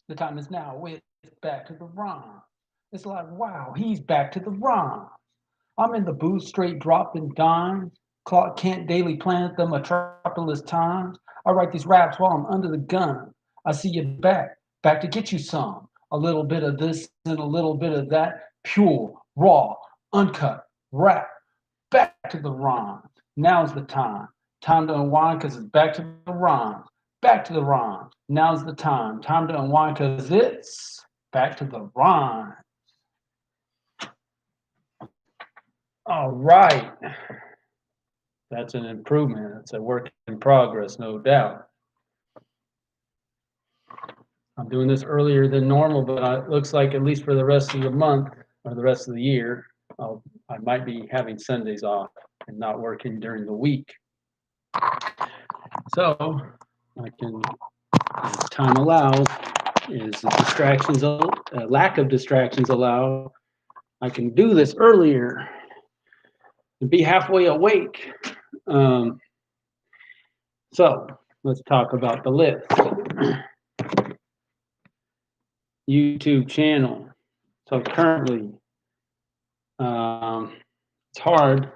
The time is now. It's back to the rhyme. It's like, wow, he's back to the rhyme. I'm in the booth, straight dropping dimes. Clark Kent Daily Planet, the Metropolis Times. I write these raps while I'm under the gun. I see you back to get you some. A little bit of this and a little bit of that. Pure, raw, uncut rap. Back to the rhymes. Now's the time. Time to unwind because it's back to the rhymes. Back to the rhymes. Now's the time. Time to unwind because it's back to the rhyme. All right. That's an improvement. It's a work in progress, no doubt. I'm doing this earlier than normal, but it looks like at least for the rest of the month or the rest of the year, I might be having Sundays off and not working during the week. So I can, as time allows, is the distractions, lack of distractions allow, I can do this earlier and be halfway awake. Um, so let's talk about the list. YouTube channel. So currently, it's hard.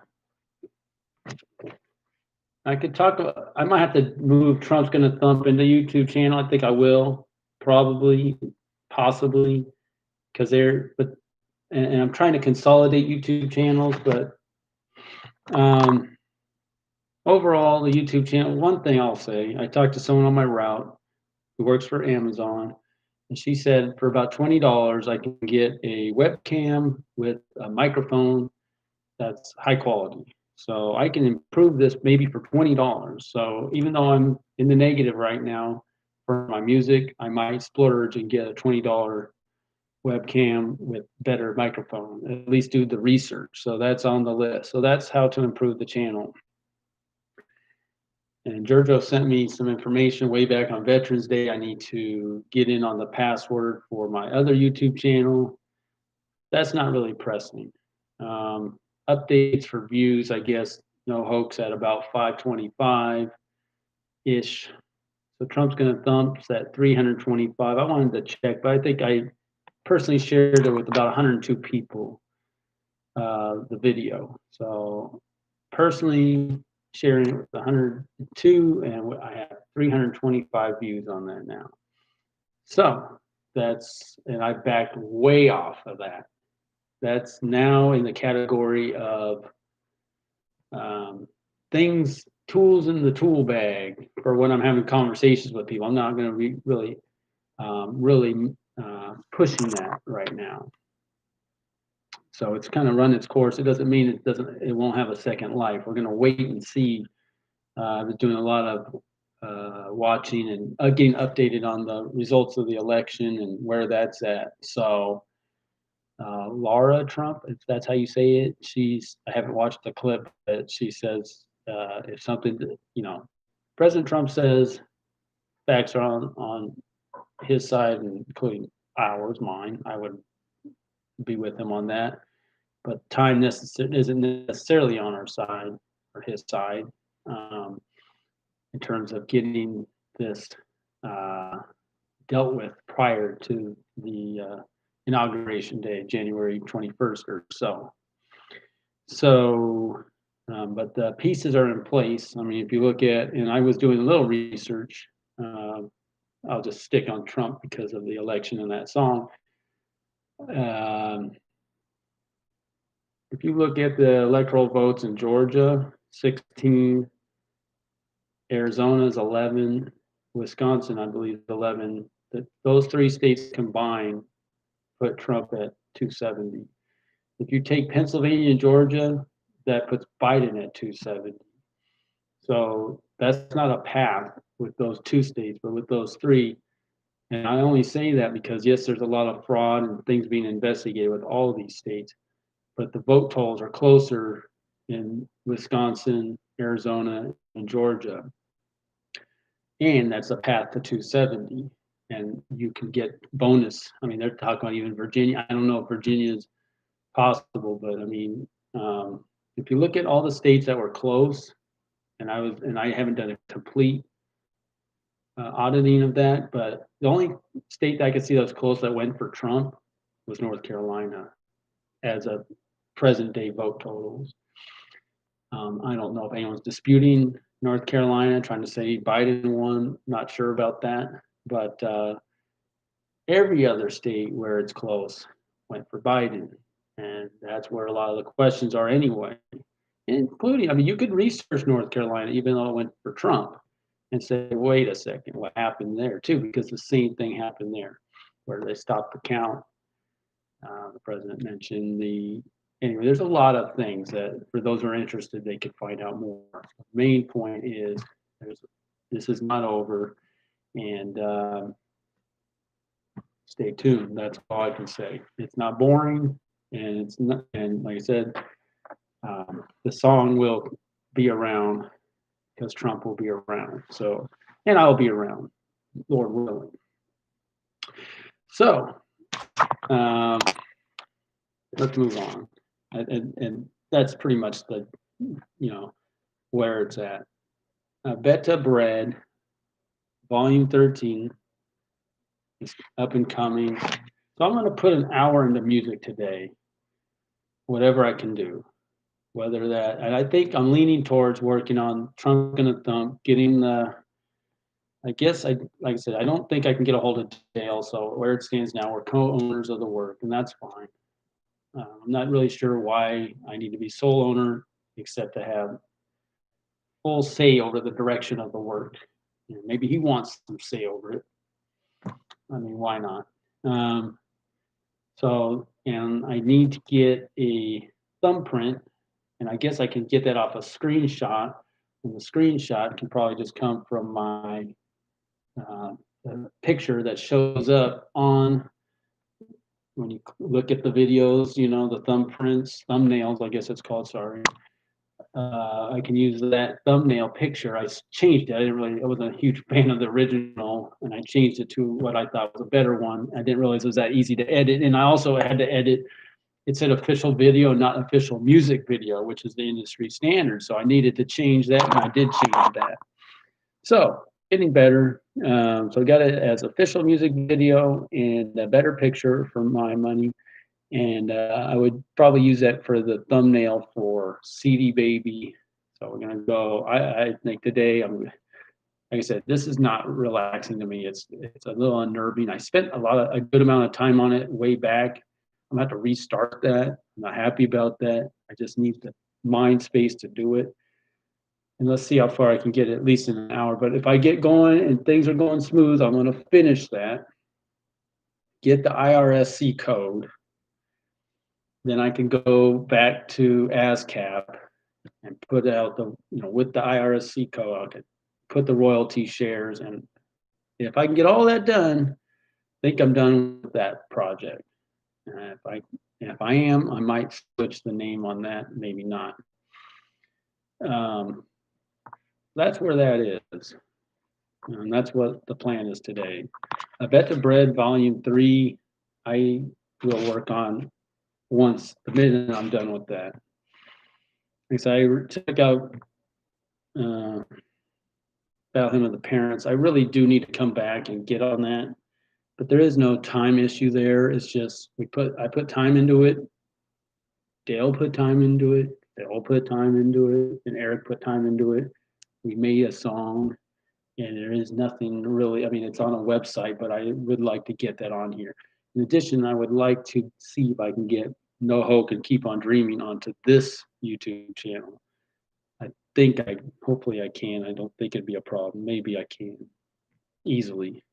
I could talk. I might have to move Trump's Gonna Thump into YouTube channel. I think I will, probably, possibly, because and I'm trying to consolidate YouTube channels, but overall, the YouTube channel. One thing I'll say, I talked to someone on my route who works for Amazon, and she said for about $20, I can get a webcam with a microphone that's high quality. So I can improve this maybe for $20. So even though I'm in the negative right now for my music, I might splurge and get a $20 webcam with better microphone, at least do the research. So that's on the list. So that's how to improve the channel. And Giorgio sent me some information way back on Veterans Day. I need to get in on the password for my other YouTube channel. That's not really pressing. Updates for views, I guess, no hoax at about 525-ish. So Trump's Gonna Thump's at 325. I wanted to check, but I think I personally shared it with about 102 people, the video. So personally sharing it with 102, and I have 325 views on that now. So and I backed way off of that. That's now in the category of things, tools in the tool bag for when I'm having conversations with people. I'm not going to be really pushing that right now. So it's kind of run its course. It doesn't mean it won't have a second life. We're going to wait and see. I was doing a lot of watching and getting updated on the results of the election and where that's at. So Laura Trump, if that's how you say it, I haven't watched the clip, but she says if something, President Trump says facts are on his side, including mine, I would be with him on that. But time isn't necessarily on our side or his side in terms of getting this dealt with prior to the inauguration day, January 21st or so. So, but the pieces are in place. I mean, if you look at, and I was doing a little research, I'll just stick on Trump because of the election and that song. If you look at the electoral votes in Georgia, 16, Arizona's 11, Wisconsin, I believe, 11. Those three states combined put Trump at 270. If you take Pennsylvania and Georgia, that puts Biden at 270. So that's not a path with those two states, but with those three. And I only say that because, yes, there's a lot of fraud and things being investigated with all of these states, but the vote totals are closer in Wisconsin, Arizona, and Georgia. And that's a path to 270. And you can get bonus. I mean, they're talking about even Virginia. I don't know if Virginia is possible, but I mean, if you look at all the states that were close, and I haven't done a complete auditing of that, but the only state that I could see that was close that went for Trump was North Carolina as a present day vote totals. I don't know if anyone's disputing North Carolina, trying to say Biden won. Not sure about that, but every other state where it's close went for Biden, and that's where a lot of the questions are anyway. Including, I mean, you could research North Carolina even though it went for Trump, and say, wait a second, what happened there too? Because the same thing happened there, where they stopped the count. The president mentioned anyway, there's a lot of things that for those who are interested, they could find out more. The main point is this is not over, and stay tuned. That's all I can say. It's not boring, and it's not, and like I said, the song will be around because Trump will be around. So, and I'll be around, Lord willing. So, let's move on. And that's pretty much the, where it's at. Beta Bread, Volume 13, is up and coming. So I'm going to put an hour into music today, whatever I can do. Whether that, and I think I'm leaning towards working on Trunk and a Thump, getting I guess like I said, I don't think I can get a hold of Dale. So where it stands now, we're co-owners of the work, and that's fine. I'm not really sure why I need to be sole owner, except to have full say over the direction of the work. Maybe he wants some say over it. I mean, why not? And I need to get a thumbprint, and I guess I can get that off a screenshot. And the screenshot can probably just come from my picture that shows up on when you look at the videos, the thumbnails, I guess it's called, sorry. I can use that thumbnail picture. I changed it. I wasn't a huge fan of the original, and I changed it to what I thought was a better one. I didn't realize it was that easy to edit. And I also had to edit, it said official video, not official music video, which is the industry standard. So I needed to change that, and I did change that. So getting better. So I got it as official music video and a better picture for my money. And I would probably use that for the thumbnail for CD Baby. So we're gonna go. I think today like I said, this is not relaxing to me. It's a little unnerving. I spent a good amount of time on it way back. I'm gonna have to restart that. I'm not happy about that. I just need the mind space to do it. And let's see how far I can get, at least in an hour. But if I get going and things are going smooth, I'm gonna finish that, get the IRSC code. Then I can go back to ASCAP and put out with the IRSC code, I could put the royalty shares. And if I can get all that done, I think I'm done with that project. And if I am, I might switch the name on that, maybe not. That's where that is. And that's what the plan is today. Beta Bread Volume 3, I will work on once the minute I'm done with that. Because I took out About Him and the Parents. I really do need to come back and get on that. But there is no time issue there. It's just I put time into it. Dale put time into it. Dale put time into it. And Eric put time into it. We made a song. And there is nothing really, I mean, it's on a website, but I would like to get that on here. In addition, I would like to see if I can get No Hope and Keep on Dreaming onto this YouTube channel. Hopefully I can. I don't think it'd be a problem. Maybe I can easily.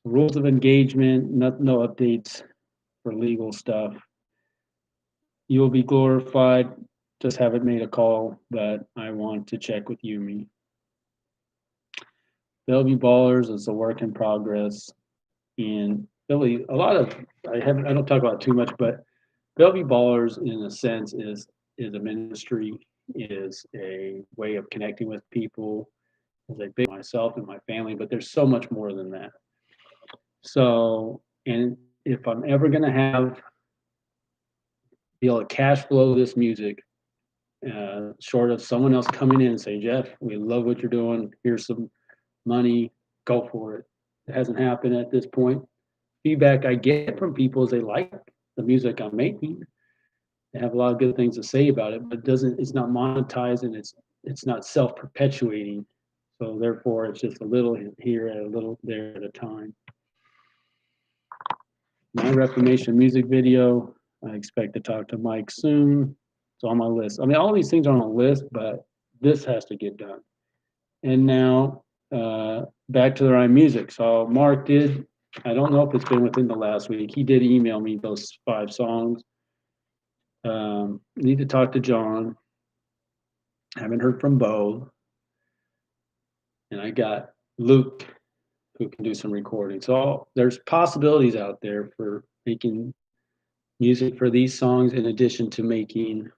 Rules of engagement, no updates for legal stuff. You will be glorified. Just haven't made a call, but I want to check with Yumi. Bellevue Ballers is a work in progress. And Billy, I don't talk about it too much, but Bellevue Ballers in a sense is a ministry, is a way of connecting with people, as I big myself and my family, but there's so much more than that. So, and if I'm ever gonna be able to cash flow this music, short of someone else coming in and saying, Jeff, we love what you're doing, here's some money, go for it. It hasn't happened at this point. Feedback I get from people is they like the music I'm making. They have a lot of good things to say about it, but it's not monetized, and it's not self-perpetuating. So therefore, it's just a little here and a little there at a time. My Reformation music video, I expect to talk to Mike soon. It's on my list. I mean, all these things are on a list, but this has to get done. And now, back to the Rhyme music. So Mark did, I don't know if it's been within the last week, he did email me those 5 songs. Need to talk to John. Haven't heard from Bo. And I got Luke, who can do some recording. So there's possibilities out there for making music for these songs, in addition to making,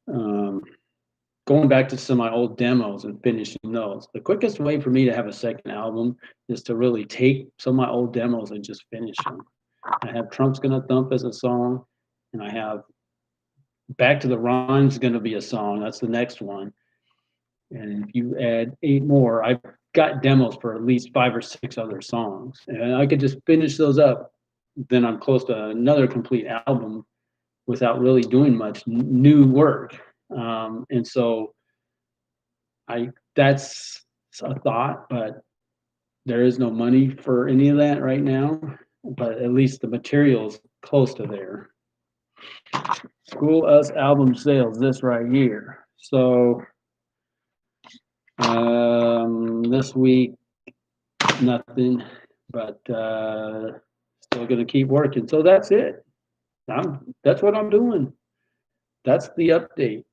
going back to some of my old demos and finishing those. The quickest way for me to have a second album is to really take some of my old demos and just finish them. I have Trump's Gonna Thump as a song, and I have Back to the Rhymes gonna be a song. That's the next one. And if you add 8 more, I've got demos for at least 5 or 6 other songs. And I could just finish those up. Then I'm close to another complete album without really doing much new work. And so that's a thought, but there is no money for any of that right now. But at least the material's close to there. School Us album sales, this right here. So this week, nothing, but still gonna keep working. So that's it. That's what I'm doing. That's the update.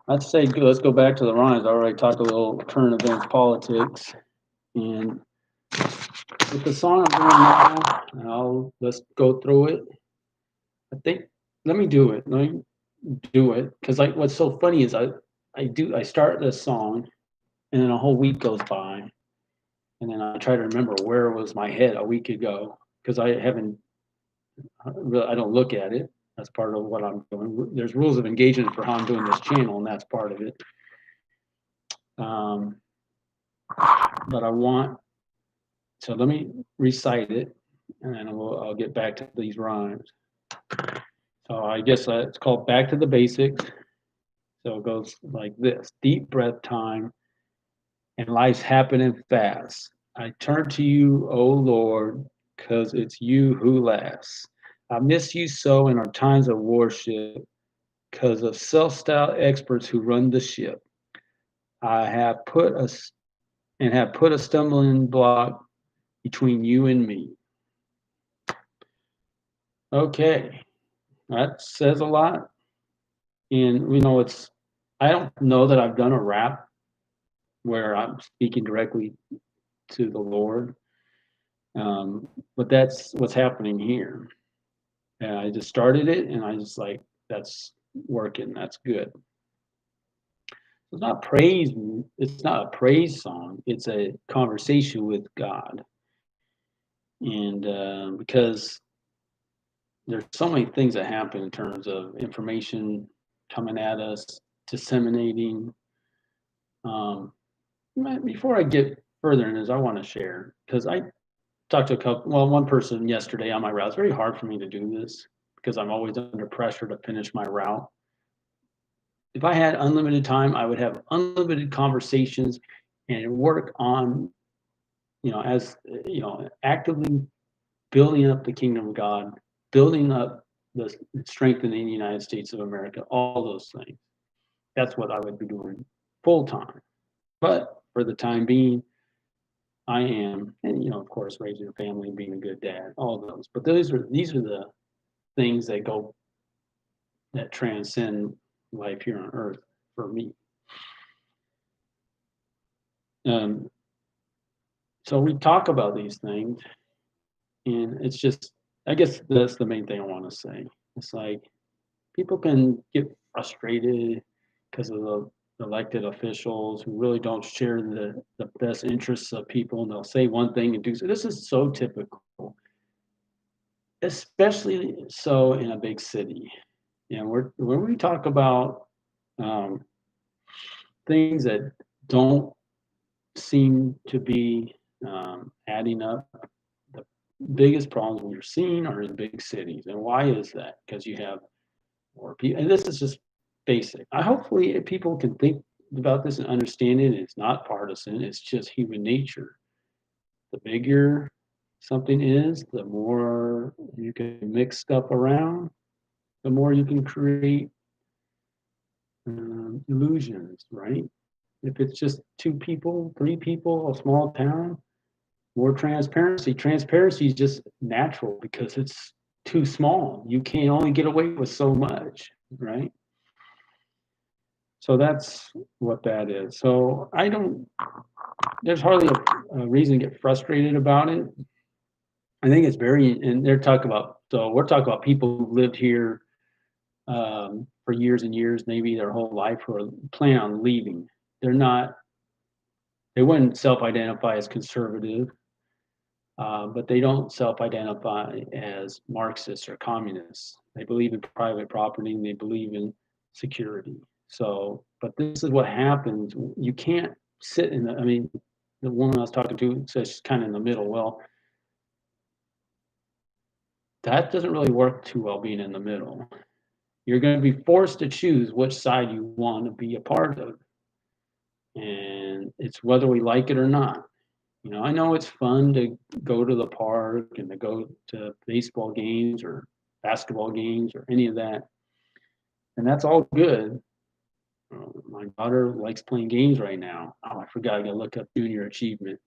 I'd say let's go back to the rhymes. I already talked a little current events, politics, and with the song I'm doing now, let's go through it. I think let me do it. Let me do it, because what's so funny is I start this song, and then a whole week goes by, and then I try to remember where was my head a week ago, because I don't look at it. That's part of what I'm doing. There's rules of engagement for how I'm doing this channel, and that's part of it. But so let me recite it, and then I'll get back to these rhymes. So I guess it's called Back to the Basics. So it goes like this: deep breath time, and life's happening fast. I turn to you, oh Lord, because it's you who lasts. I miss you so in our times of worship, because of self-styled experts who run the ship. I have put a stumbling block between you and me. Okay, that says a lot. And I don't know that I've done a rap where I'm speaking directly to the Lord, but that's what's happening here. And I just started it, and I just like, that's working. That's good. It's not praise. It's not a praise song. It's a conversation with God. And because there's so many things that happen in terms of information coming at us, disseminating. Before I get further in this, I want to share, because I talked to one person yesterday on my route. It's very hard for me to do this because I'm always under pressure to finish my route. If I had unlimited time, I would have unlimited conversations and work on, actively building up the kingdom of God, building up the strengthening the United States of America, all those things. That's what I would be doing full time. But for the time being, I am, and of course, raising a family and being a good dad, all of those. But these are the things that transcend life here on earth for me. So we talk about these things, and it's just, I guess that's the main thing I want to say. It's like people can get frustrated because of the elected officials who really don't share the best interests of people, and they'll say one thing and do so. This is so typical, especially so in a big city. When we talk about things that don't seem to be adding up. The biggest problems we're seeing are in big cities. And why is that? Because you have more people, and this is just basic. I hopefully people can think about this and understand it. It's not partisan, it's just human nature. The bigger something is, the more you can mix stuff around, the more you can create illusions, right? If it's just two people, three people, a small town, more transparency. Transparency is just natural because it's too small. You can only get away with so much, right? So that's what that is. So there's hardly a reason to get frustrated about it. I think it's and we're talking about people who lived here for years and years, maybe their whole life, who are planning on leaving. They wouldn't self-identify as conservative, but they don't self-identify as Marxists or communists. They believe in private property and they believe in security. So, but this is what happens. You can't sit the woman I was talking to says she's kind of in the middle. Well, that doesn't really work too well being in the middle. You're going to be forced to choose which side you want to be a part of. And it's whether we like it or not. I know it's fun to go to the park and to go to baseball games or basketball games or any of that. And that's all good. My daughter likes playing games right now. Oh, I forgot, I got to look up junior achievement.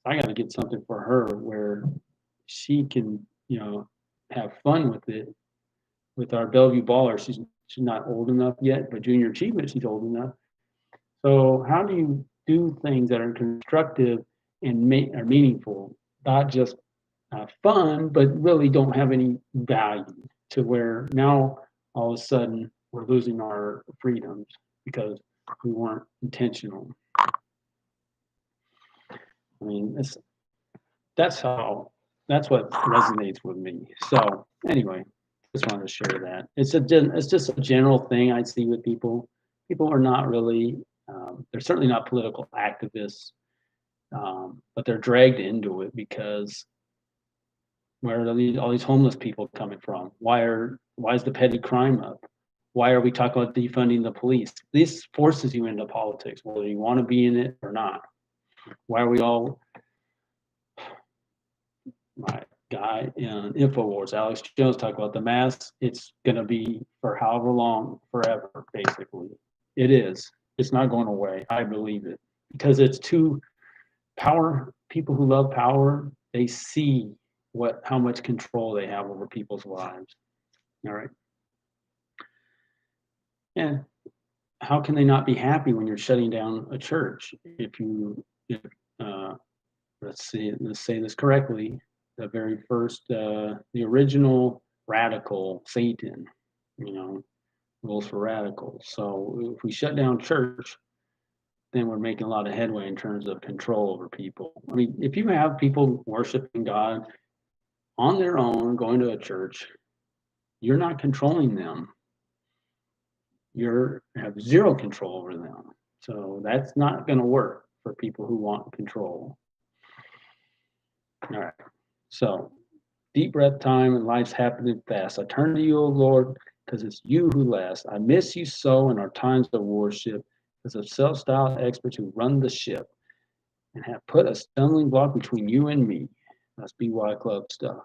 I got to get something for her where she can, have fun with it. With our Bellevue baller, she's not old enough yet, but junior achievement, she's old enough. So how do you do things that are constructive and are meaningful, not just fun, but really don't have any value, to where now all of a sudden we're losing our freedoms because we weren't intentional. I mean, that's what resonates with me. So anyway, just wanted to share that. It's just a general thing I see with people. People are not really, they're certainly not political activists, but they're dragged into it because where are all these homeless people coming from? Why is the petty crime up? Why are we talking about defunding the police? This forces you into politics, whether you want to be in it or not. Why are we all, my guy in InfoWars, Alex Jones, talk about the mask? It's going to be for however long, forever, basically. It is. It's not going away. I believe it because it's too power. People who love power, they see how much control they have over people's lives. All right. And how can they not be happy when you're shutting down a church? Let's say this correctly, the very first, the original radical, Satan, rules for radicals. So if we shut down church, then we're making a lot of headway in terms of control over people. I mean, if you have people worshiping God on their own, going to a church, you're not controlling them. You have zero control over them. So that's not going to work for people who want control. All right. So deep breath time, and life's happening fast. I turn to you, O Lord, because it's you who last. I miss you so in our times of worship, as of self-styled experts who run the ship and have put a stumbling block between you and me. That's BY Club stuff.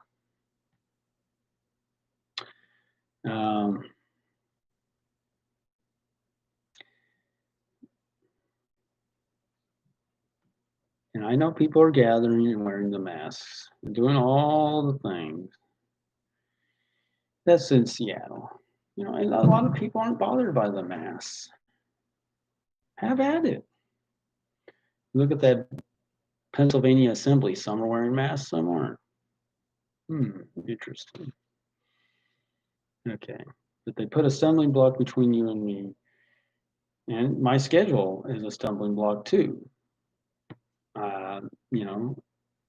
And I know people are gathering and wearing the masks and doing all the things. That's in Seattle. And a lot of people aren't bothered by the masks. Have at it. Look at that Pennsylvania Assembly. Some are wearing masks, some aren't. Interesting. Okay. But they put a stumbling block between you and me. And my schedule is a stumbling block too.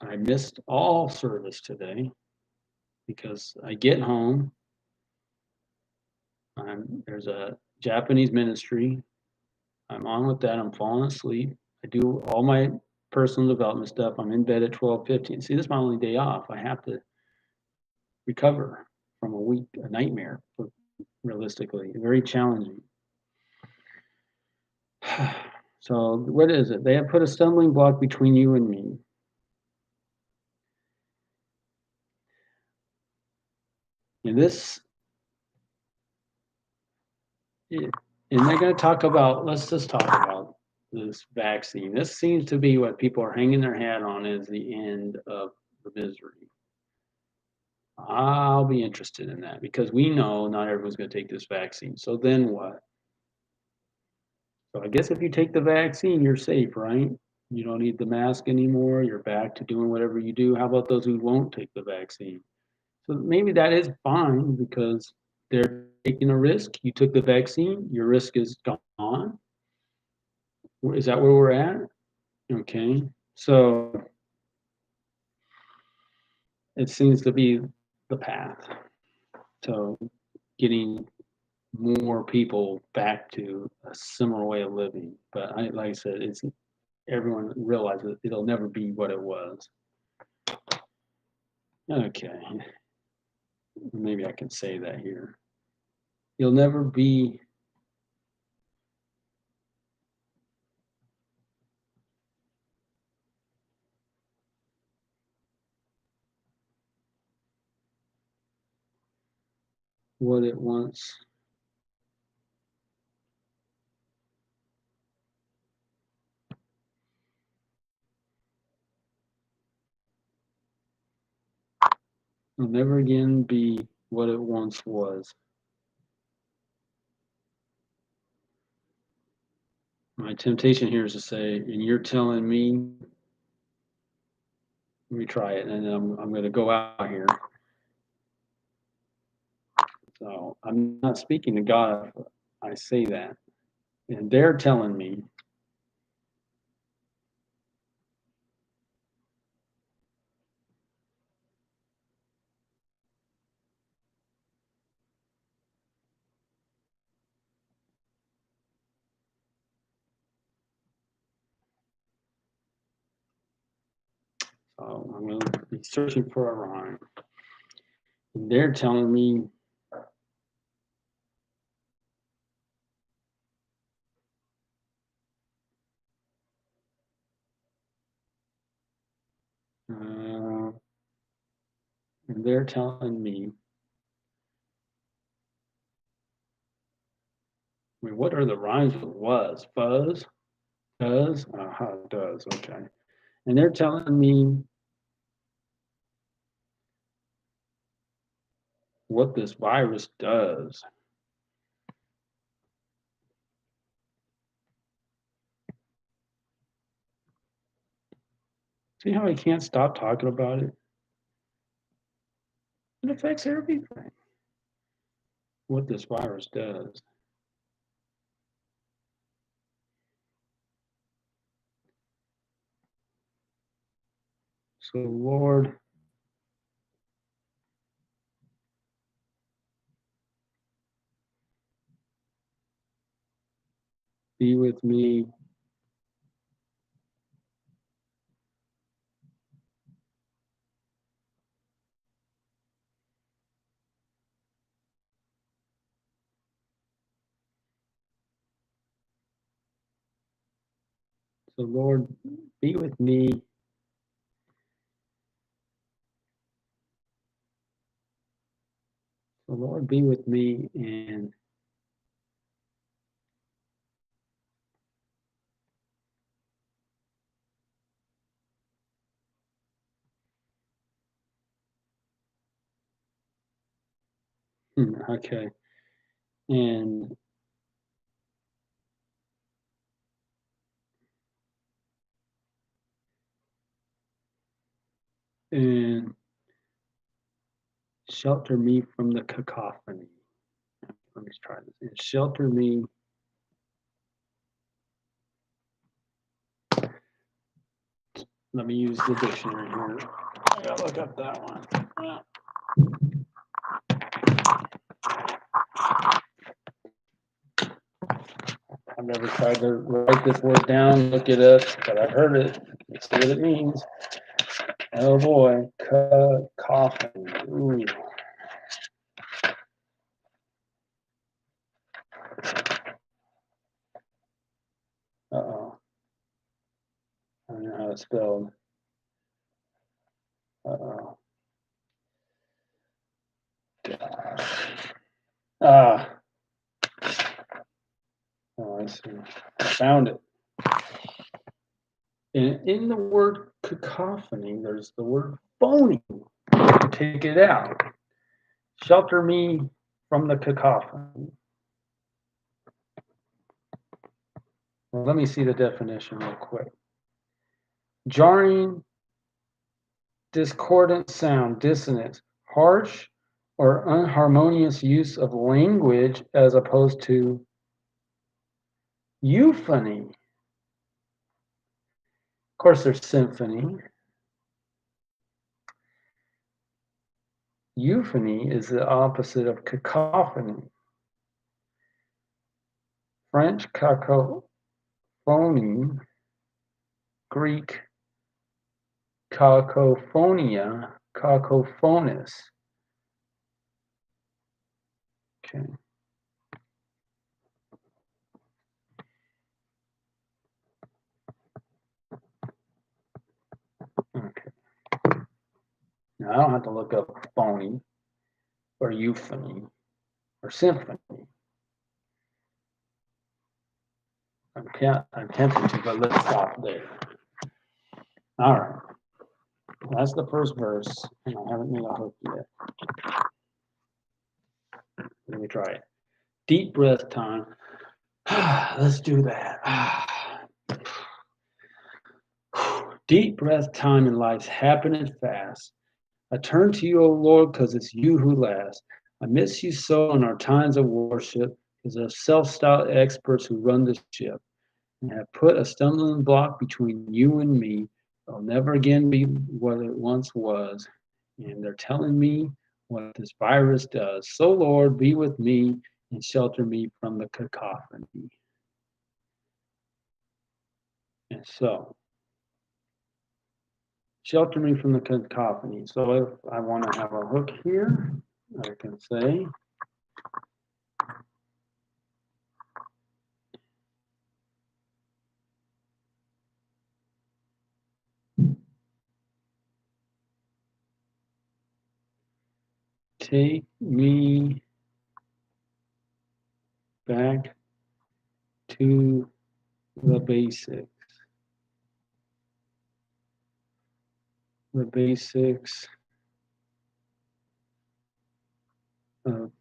I missed all service today because I get home. There's a Japanese ministry. I'm on with that. I'm falling asleep. I do all my personal development stuff. I'm in bed at 12:15. See, this is my only day off. I have to recover from a nightmare, realistically, very challenging. So what is it? They have put a stumbling block between you and me. And and they're going to talk about, let's just talk about this vaccine. This seems to be what people are hanging their hat on as the end of the misery. I'll be interested in that because we know not everyone's going to take this vaccine. So then what? So I guess if you take the vaccine, you're safe, right? You don't need the mask anymore. You're back to doing whatever you do. How about those who won't take the vaccine? So maybe that is fine because they're taking a risk. You took the vaccine, your risk is gone. Is that where we're at? Okay. So it seems to be the path. So getting more people back to a similar way of living. But like I said, it's everyone realizes it'll never be what it was. Okay. Maybe I can say that here. You'll never be what it once. You'll never again be what it once was. My temptation here is to say, and you're telling me, let me try it, and then I'm going to go out here. So I'm not speaking to God if I say that. And they're telling me, so I'm going to be searching for a rhyme. And they're telling me, and they're telling me, I mean, what are the rhymes with was? Fuzz? Does? It does. Okay. And they're telling me what this virus does. See how I can't stop talking about it? It affects everything. What this virus does. So, Lord, be with me. So, Lord, be with me. So, Lord, be with me and okay. And and shelter me from the cacophony. Let me try this. And shelter me. Let me use the dictionary here. I gotta look up that one. I've never tried to write this word down, look it up, but I've heard it. Let's see what it means. Oh boy, cacophony. Ooh. Uh-oh. I don't know how it's spelled. Uh-oh. Gosh. Ah. Oh, I see. I found it. In the word cacophony, there's the word phony. Take it out. Shelter me from the cacophony. Well, let me see the definition real quick. Jarring, discordant sound, dissonance, harsh or unharmonious use of language as opposed to euphony. Of course, there's symphony. Euphony is the opposite of cacophony. French cacophony, Greek cacophonia, cacophonous. Okay. Okay. Now I don't have to look up phony or euphony or symphony. I'm tempted to, but let's stop there. All right. That's the first verse, and I haven't made a hook yet. Let me try it. Deep breath time. Let's do that. Deep breath time in life's happening fast. I turn to you, O Lord, because it's you who last. I miss you so in our times of worship, because of self-styled experts who run the ship and have put a stumbling block between you and me. It'll never again be what it once was. And they're telling me what this virus does. So, Lord, be with me and shelter me from the cacophony. And so, shelter me from the cacophony. So if I want to have a hook here, I can say, take me back to the basics. The basics of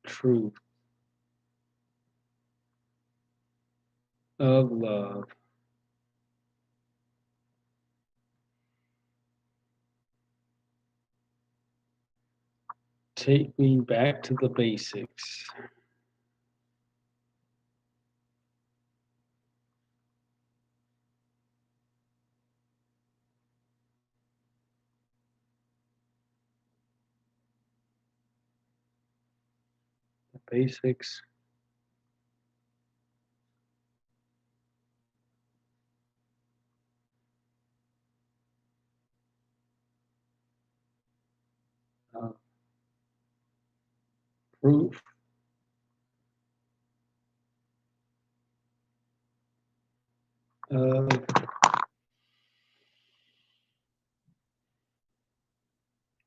truth, of love. Take me back to the basics. The basics of proof of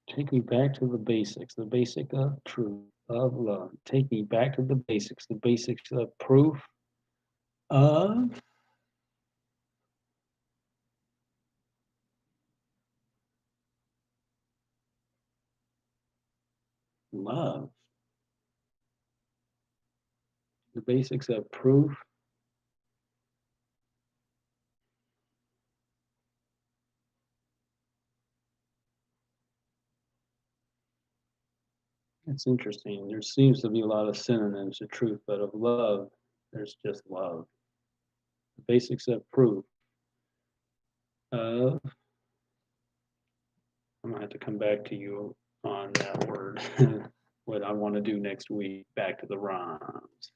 take me back to the basic of truth, of love. Take me back to the basics of proof of love. The basics of proof It's interesting. There seems to be a lot of synonyms to truth, but of love, there's just love. The basics of proof of, I'm gonna have to come back to you on that word. what I want to do next week, back to the ROMs.